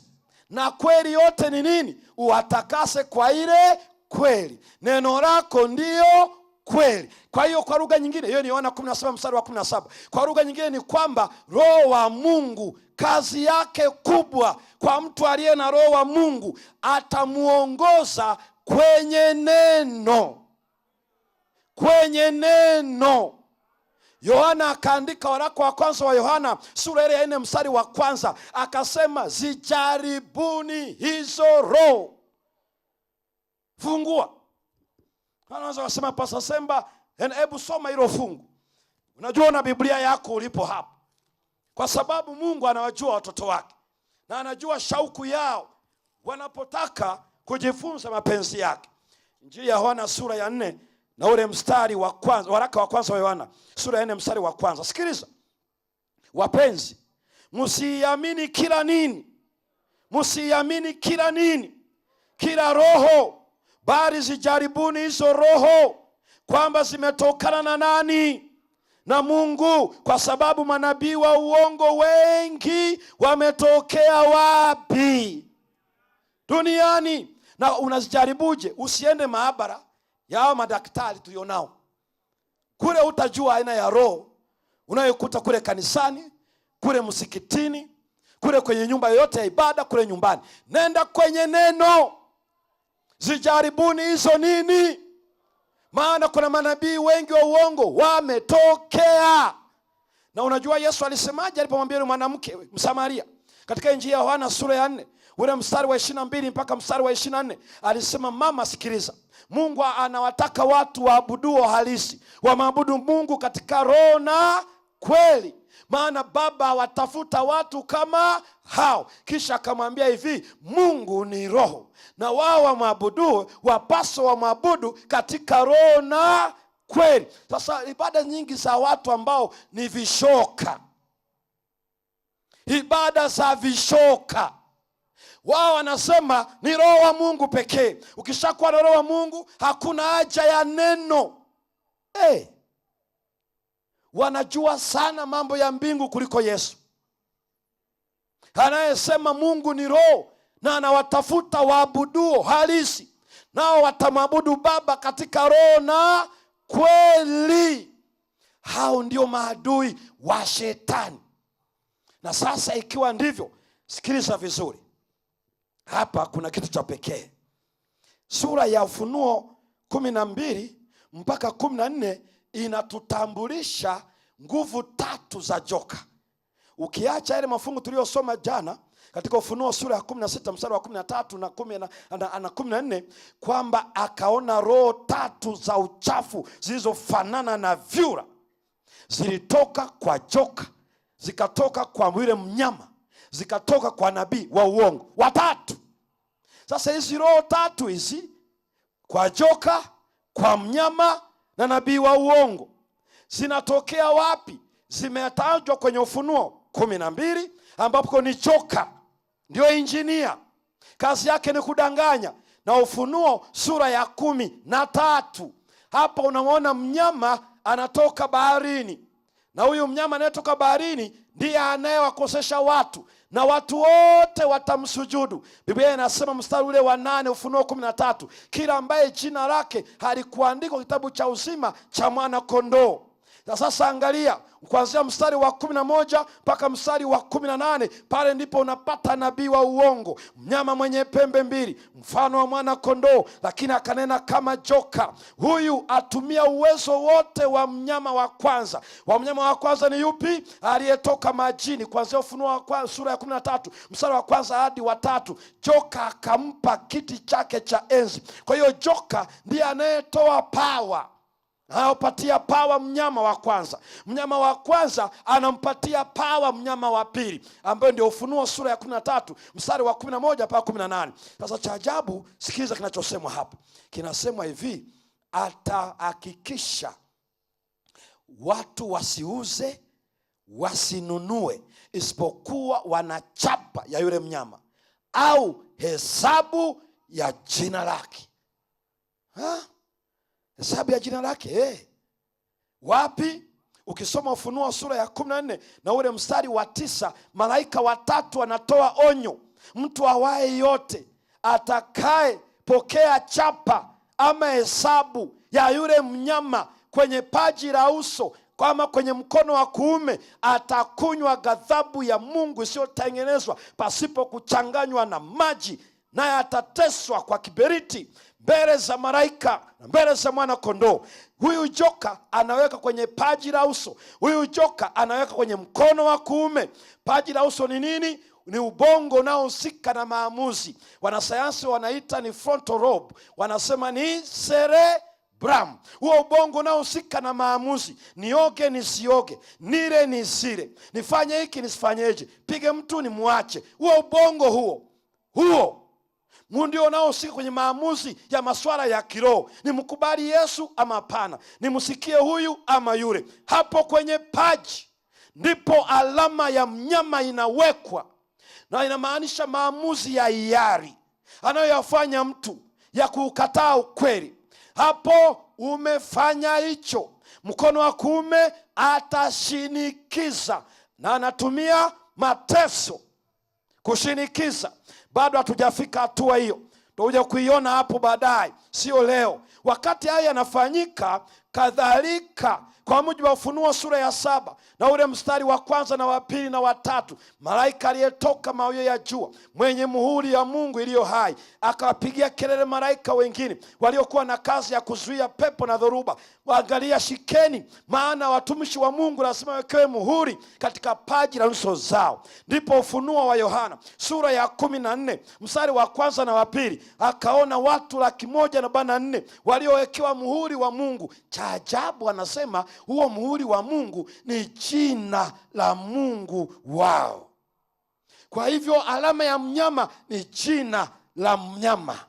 Na kweli yote ni nini? Uwatakase kwa ile kweli. Neno lako ndio kweli. Kwa hiyo kwa lugha nyingine, hiyo ni Yohana 17 mstari wa 17. Kwa lugha nyingine ni kwamba Roho wa Mungu kazi yake kubwa kwa mtu aliye na Roho wa Mungu, atamuongoza kwenye neno. Kwenye neno. Yohana akaandika waraka wa kwanza wa Yohana sura ile ya 4 mstari wa kwanza, akasema zijaribuni hizo roho. Fungua. Anaweza kusema Pastor Semba, hebu soma hilo fungu. Unajua na Biblia yako ulipo hapa. Kwa sababu Mungu anawajua watoto wake, na anajua shauku yao wanapotaka kujifunza mapenzi yake. Injili ya Yohana sura ya 4 na ule mstari wa kwanza, waraka wa kwanza wa Yohana sura ya 4 mstari wa kwanza. Sikiliza. Wapenzi, msiamini kila nini? Msiamini kila nini? Kila roho, bali zijaribuni hizo roho kwamba zimetokana na nani? Na Mungu, kwa sababu manabii wa uongo wengi wametokea wapi? Duniani. Na unazijaribuje? Usiende maabara ya madaktari tulionao. Kule utajua aina ya roho unayokuta kule kanisani, kule msikitini, kule kwenye nyumba yoyote ya ibada, kule nyumbani. Nenda kwenye neno. Zijaribuni hizo nini? Maana kuna manabii wengi wa uongo wametokea. Na unajua Yesu alisemaje alipomwambia yule mwanamke Msamaria? Katika Injili ya Yohana sura ya 4, ule mstari wa 22 mpaka mstari wa 24, alisema, mama sikiliza, Mungu anawataka watu waabuduo halisi, wamaabudu Mungu katika roho na kweli, maana Baba watafuta watu kama hao. Kisha akamwambia hivi, Mungu ni roho, na wao wamwabuduo wapaswa wamwabudu katika roho na kweli. Sasa ibada nyingi za watu ambao ni vishoka, ibada za vishoka, wao wanasema ni roho wa Mungu pekee. Ukishakuwa na roho wa Mungu hakuna haja ya neno. Wanajua sana mambo ya mbingu kuliko Yesu, anayesema Mungu ni roho na anawatafuta waabuduo halisi, nao watamwabudu Baba katika roho na kweli. Hao ndio maadui wa shetani. Na sasa ikiwa ndivyo, sikiliza vizuri. Hapa kuna kitu cha pekee. Sura ya Ufunuo 12 mpaka 14 inatutambulisha nguvu 3 za joka. Ukiacha yale mafungu tuliyosoma jana katika Ufunuo sura ya 16 mstari wa 13 na 14, kwamba akaona roho 3 za uchafu zilizofanana na vyura zilitoka kwa joka, zikatoka kwa yule mnyama, zikatoka kwa nabii wa uongo watatu. Sasa hizi roho tatu hizi, kwa joka, kwa mnyama na nabii wa uongo, zinatokea wapi? Zimetajwa kwenye Ufunuo 12 ambapo ni joka ndio injinia, kazi yake ni kudanganya. Na Ufunuo sura ya 13, hapa unamwona mnyama anatoka baharini, na huyu mnyama anayetoka baharini ndiye anayewakosesha watu, na watu wote watamsujudu. Biblia inasema mstari ule wa 8, Ufunuo 13, kila ambaye jina lake halikuandikwa kitabu cha uzima cha mwana kondoo. Na sasa angalia kuanzia mstari wa 11 mpaka mstari wa 18, pale ndipo unapata nabii wa uongo, mnyama mwenye pembe mbili, mfano wa mwana kondoo, lakini akanena kama joka. Huyu atumia uwezo wote wa mnyama wa kwanza. Wa mnyama wa kwanza ni yupi? Aliyetoka majini. Kuanzia Ufunuo wa kwanza sura ya 13 mstari wa kwanza hadi wa 3, joka akampa kiti chake cha enzi. Kwa hiyo joka ndiye anayetoa pawa, anampatia pawa mnyama wa kwanza. Mnyama wa kwanza anampatia pawa mnyama wa pili, ambayo ndio Ufunuo sura ya 13 mstari wa 11 mpaka 18. Sasa cha ajabu, sikiliza kinachosemwa hapa. Kinasemwa hivi: atahakikisha watu wasiuze wasinunue, isipokuwa wanachapa ya yule mnyama au hesabu ya jina lake. Hesabu ya jina lake wapi? Ukisoma Ufunuo sura ya 14 na ule mstari wa 9, malaika watatu wanatoa onyo: mtu awaye yote atakaye pokea chapa ama hesabu ya yule mnyama kwenye paji la uso kama kwenye mkono wa kuume, atakunywa ghadhabu ya Mungu isiyotengenezwa pasipo kuchanganywa na maji, naye atateswa kwa kiberiti mbele za malaika na mbele za mwana kondoo. Huyu joka anaweka kwenye paji la uso, huyu joka anaweka kwenye mkono wa kuume. Paji la uso ni nini? Ni ubongo unaohusika na maamuzi. Wanasayansi wanaita ni frontal lobe, wanasema ni cerebrum. Huo ubongo unaohusika na maamuzi, nioge nisioge, nile nisile, nifanye hiki nisifanyeje, pige mtu ni muache. Huo ubongo huo ndio unaohusika kwenye maamuzi ya masuala ya kiroho. Nimkubali Yesu ama hapana, nimsikie huyu ama yule. Hapo kwenye paji ndipo alama ya mnyama inawekwa, na inamaanisha maamuzi ya hiari anayoyafanya mtu ya kukataa ukweli. Hapo umefanya hicho, mkono wa kuume atashinikiza, na anatumia mateso kushinikiza. Bado hatujafika hatua hiyo, tutakuja kuiona hapo baadaye, sio leo. Wakati haya yanafanyika, kadhalika kwa mujibu wa Ufunuo sura ya 7 na ule mstari wa 1 na wa 2 na wa 3, malaika aliyetoka mawio ya jua mwenye muhuri ya Mungu iliyo hai akawapigia kelele malaika wengine waliokuwa na kazi ya kuzuia pepo na dhoruba, waangalia, shikeni, maana watumishi wa Mungu lazima wekewe muhuri katika paji la nyuso zao. Ndipo Ufunuo wa Yohana sura ya 14 mstari wa 1 na wa 2, akaona watu 144,000 waliowekewa muhuri wa Mungu. Cha ajabu, anasema huo muhuri wa Mungu ni jina la Mungu wao. Kwa hivyo alama ya mnyama ni jina la mnyama,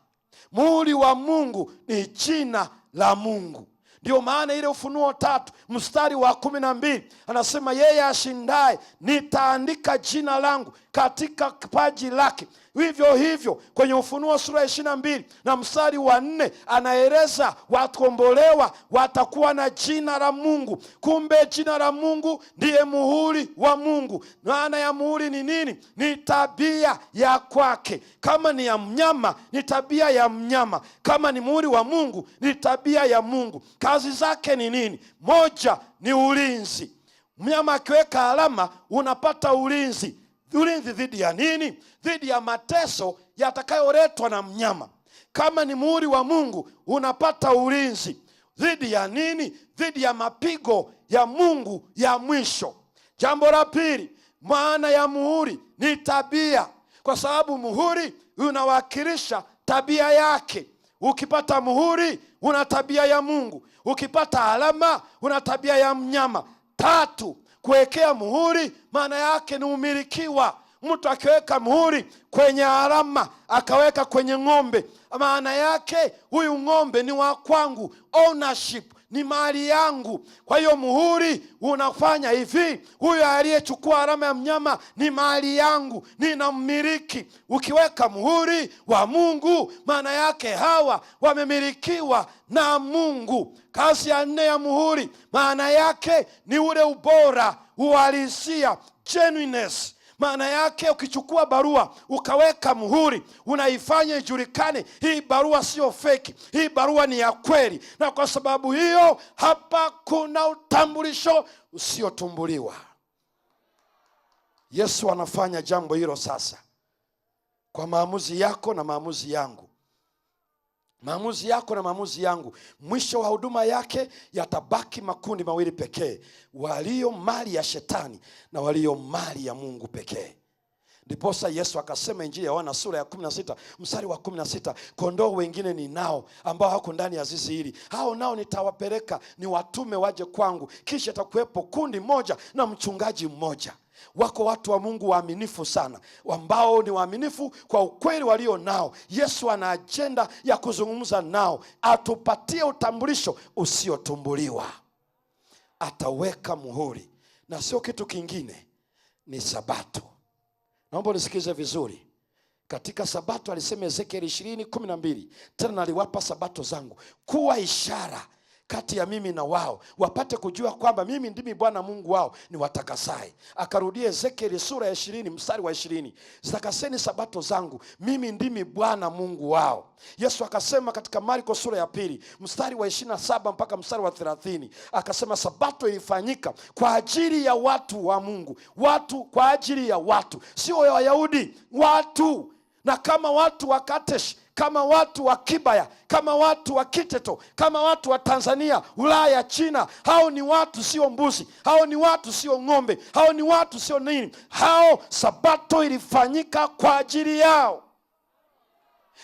muhuri wa Mungu ni jina la Mungu. Ndio maana ile Ufunuo 3 mstari wa 12 anasema, yeye ashindaye nitaandika jina langu katika paji lake. Vivyo hivyo kwenye Ufunuo sura ya 22 na mstari wa 4 anaeleza wakombolewa watakuwa na jina la Mungu. Kumbe jina la Mungu ndiye muhuri wa Mungu. Maana ya muhuri ni nini? Ni tabia ya kwake. Kama ni ya mnyama ni tabia ya mnyama, kama ni muhuri wa Mungu ni tabia ya Mungu. Kazi zake ni nini? Moja ni ulinzi. Mnyama akiweka alama unapata ulinzi. Ulinzi dhidi ya nini? Dhidi ya mateso yatakayoletwa na mnyama. Kama ni muhuri wa Mungu unapata ulinzi dhidi ya nini? Dhidi ya mapigo ya Mungu ya mwisho. Jambo la pili, maana ya muhuri ni tabia, kwa sababu muhuri unawakilisha tabia yake. Ukipata muhuri una tabia ya Mungu, ukipata alama una tabia ya mnyama. Tatu, kuwekea muhuri maana yake ni umilikiwa. mtu akiweka muhuri kwenye alama, akaweka kwenye ng'ombe, maana yake huyu ng'ombe ni wa kwangu, ownership, ni mali yangu. Kwa hiyo muhuri unafanya hivi, huyu aliyechukua alama ya mnyama ni mali yangu, ninamiliki. Ukiweka muhuri wa Mungu, maana yake hawa wamemilikiwa na Mungu. Kazi ya 4 ya muhuri, maana yake ni ule ubora, uhalisia, genuineness. Maana yake ukichukua barua ukaweka muhuri, unaifanya ijulikane hii barua sio feki, hii barua ni ya kweli. Na kwa sababu hiyo hapa kuna utambulisho usiotumbuliwa. Yesu anafanya jambo hilo sasa kwa maamuzi yako na maamuzi yangu. Maamuzi yako na maamuzi yangu. Mwisho wa huduma yake yatabaki makundi mawili pekee, walio mali ya shetani na walio mali ya Mungu pekee. Ndiposa Yesu akasema, Injili ya Yohana sura ya 16 mstari wa 16, kondoo wengine ni nao ambao hako ndani ya zizi hili, hao nao nitawapeleka, ni watume waje kwangu, kisha takuwepo kundi moja na mchungaji mmoja. Wako watu wa Mungu waaminifu sana, ambao ni waaminifu kwa ukweli walio nao. Yesu ana ajenda ya kuzungumza nao, atupatie utambulisho usiotumbuliwa. Ataweka muhuri, na sio kitu kingine, ni Sabato. Naomba nisikize vizuri. Katika Sabato alisema Ezekiel 20:12, tena naliwapa Sabato zangu kuwa ishara kati ya mimi na wao, wapate kujua kwamba mimi ndimi Bwana Mungu wao ni watakasaye. Akarudia Ezekiel sura ya 20 mstari wa 20, zitakaseni Sabato zangu, mimi ndimi Bwana Mungu wao. Yesu akasema katika Marko sura ya 2 mstari wa 27 mpaka mstari wa 30, akasema Sabato ilifanyika kwa ajili ya watu wa Mungu. Watu, kwa ajili ya watu, sio ya Wayahudi, watu. Na kama watu wa Katesh, kama watu wa Kibaya, kama watu wa Kiteto, kama watu wa Tanzania, Ulaya, China, hao ni watu sio mbuzi, hao ni watu sio ng'ombe, hao ni watu sio nini. Hao Sabato ilifanyika kwa ajili yao,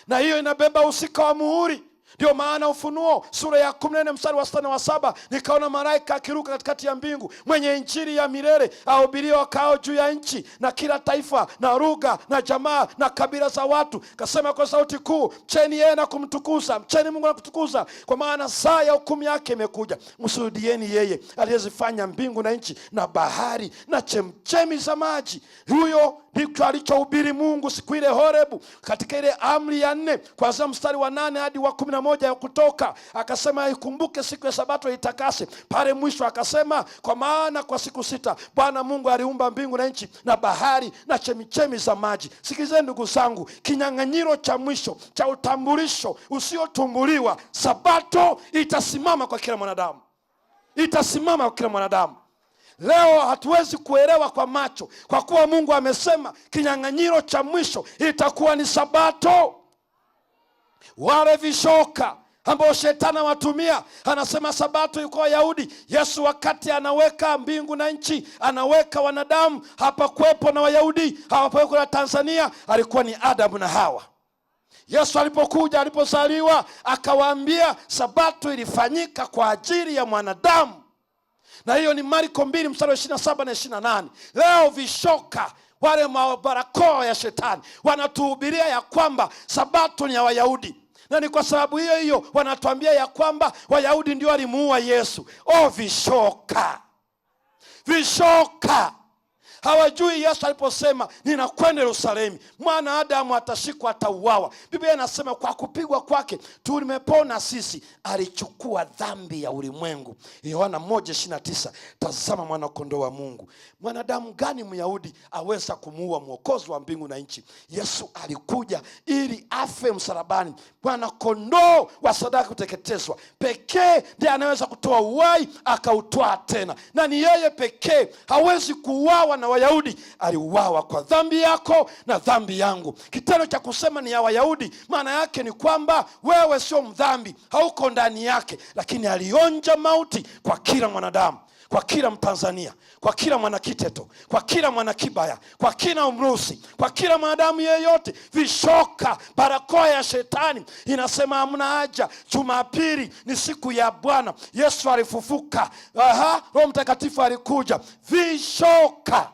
na hiyo inabeba usika wa muhuri. Ndio maana Ufunuo sura ya 14 mstari wa 6 na wa 7, nikaona malaika akiruka katikati ya mbingu, mwenye injili ya milele ahubirie wakao juu ya nchi, na kila taifa na lugha na jamaa na kabila za watu. Kasema kwa sauti kuu, mcheni yeye na kumtukuza, mcheni Mungu na kutukuza, kwa maana saa ya hukumu yake imekuja. Msujudieni yeye aliyezifanya mbingu na nchi na bahari na chemchemi za maji. Huyo ndicho alichohubiri Mungu siku ile Horebu, katika ile amri ya 4 kuanzia mstari wa 8 hadi wa 11 ya Kutoka. Akasema ikumbuke siku ya Sabato itakase. Pale mwisho akasema, kwa maana kwa siku 6 Bwana Mungu aliumba mbingu na nchi na bahari na chemichemi za maji. Sikilizeni ndugu zangu, kinyang'anyiro cha mwisho cha utambulisho usiotumbuliwa, Sabato itasimama kwa kila mwanadamu. Itasimama kwa kila mwanadamu. Leo hatuwezi kuelewa kwa macho, kwa kuwa Mungu amesema kinyang'anyiro cha mwisho itakuwa ni Sabato. Wale vishoka ambao shetani watumia, anasema Sabato yuko Wayahudi. Yesu wakati anaweka mbingu na nchi, anaweka wanadamu, hapa kuwepo na Wayahudi, hapa kuwepo na Tanzania, alikuwa ni Adamu na Hawa. Yesu alipokuja, alipozaliwa, akawaambia Sabato ilifanyika kwa ajili ya mwanadamu. Na hiyo ni Marko 2 mstari wa 27 na 28. Leo vishoka, wale mabarakoa ya shetani, wanatuhubiria ya kwamba Sabato ni ya Wayahudi. Na ni kwa sababu hiyo hiyo wanatuambia ya kwamba Wayahudi ndio walimuua Yesu. Vishoka. Vishoka. Hawajui Yesu aliposema ninakwenda Yerusalemu, mwana Adamu atashikwa, atauawa. Biblia inasema kwa kupigwa kwake tumepona sisi, alichukua dhambi ya ulimwengu. Yohana 1:29, tazama mwana kondoo wa Mungu. Mwanadamu gani Myahudi aweza kumuua mwokozi wa mbingu na nchi? Yesu alikuja ili afe msalabani. Mwana kondoo wa sadaka kuteketezwa pekee ndiye anaweza kutoa uhai akautoa tena, na ni yeye pekee hawezi kuuawa na Wayahudi. Aliuawa kwa dhambi yako na dhambi yangu. Kitendo cha kusema ni ya Wayahudi, maana yake ni kwamba wewe sio mdhambi, hauko ndani yake, lakini alionja mauti kwa kila mwanadamu, kwa kila Mtanzania, kwa kila Mwanakiteto, kwa kila Mwanakibaya, kwa kila Mrusi, kwa kila mwanadamu yeyote. Vishoka, barakoa ya shetani inasema hamna haja. Jumapili ni siku ya Bwana. Yesu alifufuka. Roho Mtakatifu alikuja. Vishoka.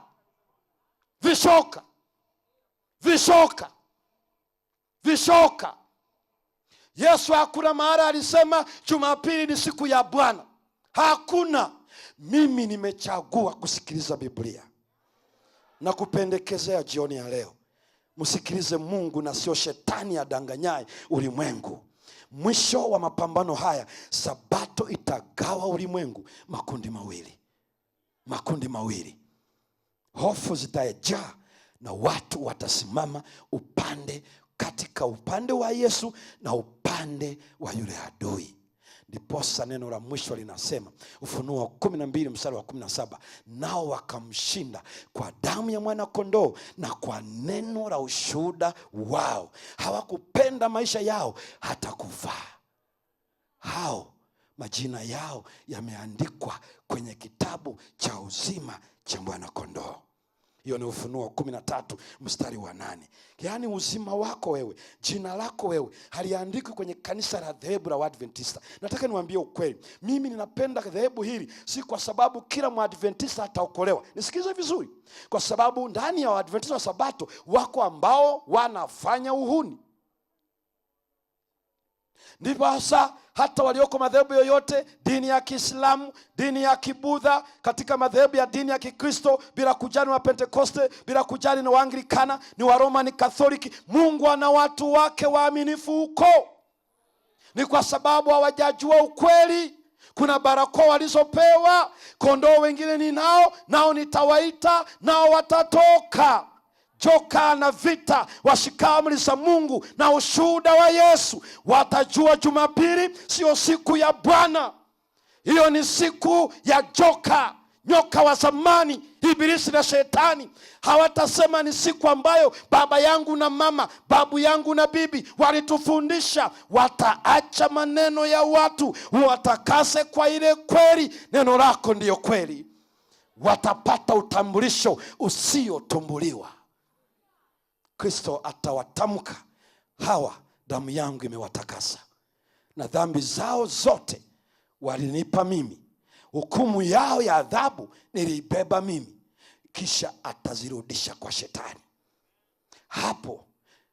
Vishoka. Vishoka. Vishoka. Yesu hakuna mahali alisema Jumapili ni siku ya Bwana. Hakuna. Mimi nimechagua kusikiliza Biblia. Na kupendekezea jioni ya leo, msikilize Mungu na sio shetani adanganyaye ulimwengu. Mwisho wa mapambano haya, Sabato itagawa ulimwengu makundi mawili. Makundi mawili. Hofu zitajaa na watu watasimama katika upande wa Yesu na upande wa yule adui. Ndiposa neno la mwisho linasema, Ufunuo 12 mstari wa 17, nao wakamshinda kwa damu ya mwana kondoo na kwa neno la ushuhuda wao. Hawakupenda maisha yao hata kufa. Hao majina yao yameandikwa kwenye kitabu cha uzima cha mwana kondoo. Hiyo ni Ufunuo 13 mstari wa 8. Yaani uzima wako wewe, jina lako wewe haliandikwi kwenye kanisa la dhehebu la Waadventista. Nataka niwaambie ukweli, mimi ninapenda dhehebu hili si kwa sababu kila Mwadventista ataokolewa. Nisikilize vizuri. Kwa sababu ndani ya Waadventista wa Sabato wako ambao wanafanya uhuni. Ndipo hata walioko madhehebu yoyote, dini ya Kiislamu, dini ya Kibudha, katika madhehebu ya dini ya Kikristo, bila kujali wa Pentekoste, bila kujali na Waanglikana, ni wa Roman Katholiki, Mungu ana watu wake waaminifu huko. Ni kwa sababu hawajajua ukweli. Kuna barakoa walizopewa, kondoo wengine ni nao nitawaita, nao watatoka. Joka na vita, washika amri za Mungu na ushuhuda wa Yesu, watajua Jumapili sio siku ya Bwana. Hiyo ni siku ya joka, nyoka wa zamani, Ibilisi na Shetani. Hawatasema ni siku ambayo baba yangu na mama, babu yangu na bibi walitufundisha. Wataacha maneno ya watu, watakase kwa ile kweli. Neno lako ndiyo kweli. Watapata utambulisho usiotumbuliwa. Kristo atawatamka, hawa damu yangu imewatakasa, na dhambi zao zote walinipa mimi. Hukumu yao ya adhabu niliibeba mimi. Kisha atazirudisha kwa Shetani. Hapo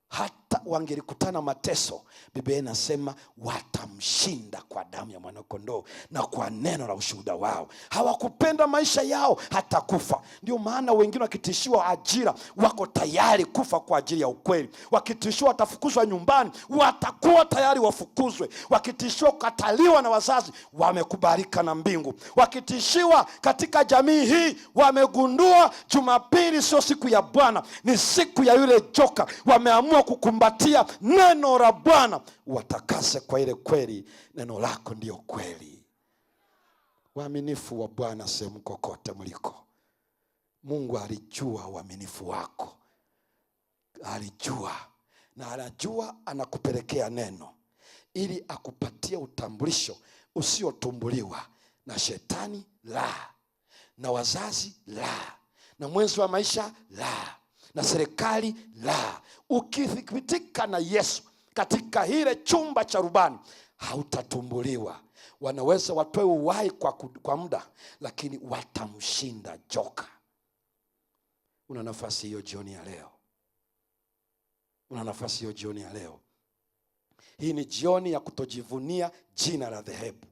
hata wangelikutana mateso, Biblia inasema watamshinda kwa damu ya mwanakondoo na kwa neno la ushuhuda wao. Hawakupenda maisha yao hata kufa. Ndio maana wengine wakitishiwa ajira wako tayari kufa kwa ajili ya ukweli. Wakitishiwa watafukuzwa nyumbani, watakuwa tayari wafukuzwe. Wakitishiwa kukataliwa na wazazi, wamekubalika na mbingu. Wakitishiwa katika jamii hii, wamegundua Jumapili sio siku ya Bwana, ni siku ya yule joka. Wameamua kukumbatia neno la Bwana, watakase kwa ile kweli. Neno lako ndiyo kweli. Waaminifu wa Bwana sehemu kokote mliko. Mungu alijua uaminifu wako. Alijua na anajua anakupelekea neno ili akupatie utambulisho usiotumbuliwa na Shetani, na wazazi, na mwenzi wa maisha, na serikali, Ukithibitika na Yesu katika ile chumba cha rubani, hautatumbuliwa. Wanaweza watoe uhai kwa muda, lakini watamshinda joka. Una nafasi hiyo jioni ya leo. Una nafasi hiyo jioni ya leo. Hii ni jioni ya kutojivunia jina la dhehebu.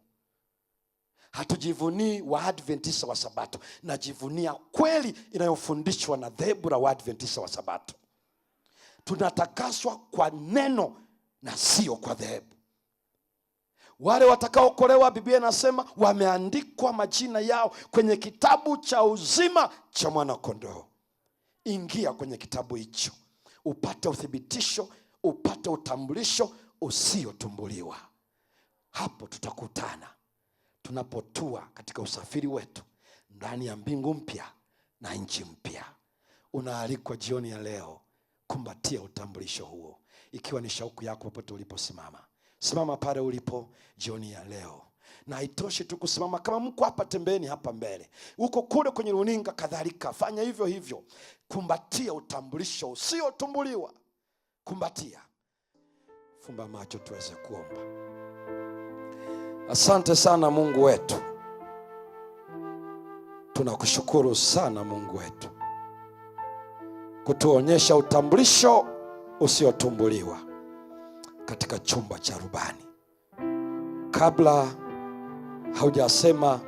Hatujivunii Waadventista wa Sabato, najivunia kweli inayofundishwa na dhehebu la Waadventista wa Sabato. Tunatakaswa kwa neno na sio kwa dhehebu. Wale watakaokolewa, Biblia inasema wameandikwa majina yao kwenye kitabu cha uzima cha mwana kondoo. Ingia kwenye kitabu hicho, upate uthibitisho, upate utambulisho usiotumbuliwa. Hapo tutakutana tunapotua katika usafiri wetu ndani ya mbingu mpya na nchi mpya. Unaalikwa jioni ya leo kumbatia utambulisho huo. Ikiwa ni shauku yako, popote uliposimama, simama pale ulipo jioni ya leo. Na haitoshi tu kusimama, kama mko hapa tembeni hapa mbele, uko kule kwenye runinga kadhalika, fanya hivyo hivyo. Kumbatia utambulisho usiotumbuliwa. Kumbatia. Fumba macho tuweze kuomba. Asante sana Mungu wetu. Tunakushukuru sana Mungu wetu. kutuonyesha utambulisho usiotumbuliwa katika chumba cha rubani. Kabla haujasema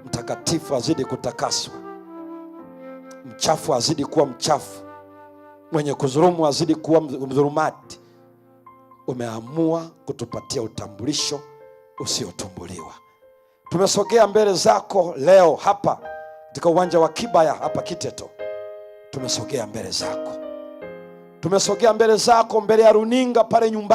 mtakatifu azidi kutakaswa, mchafu azidi kuwa mchafu, mwenye kudhulumu azidi kuwa mdhulumati, umeamua kutupatia utambulisho usiotumbuliwa. Tumesogea mbele zako leo hapa katika uwanja wa Kibaya hapa Kiteto. Tumesogea mbele zako, tumesogea mbele zako, mbele ya runinga pale nyumbani.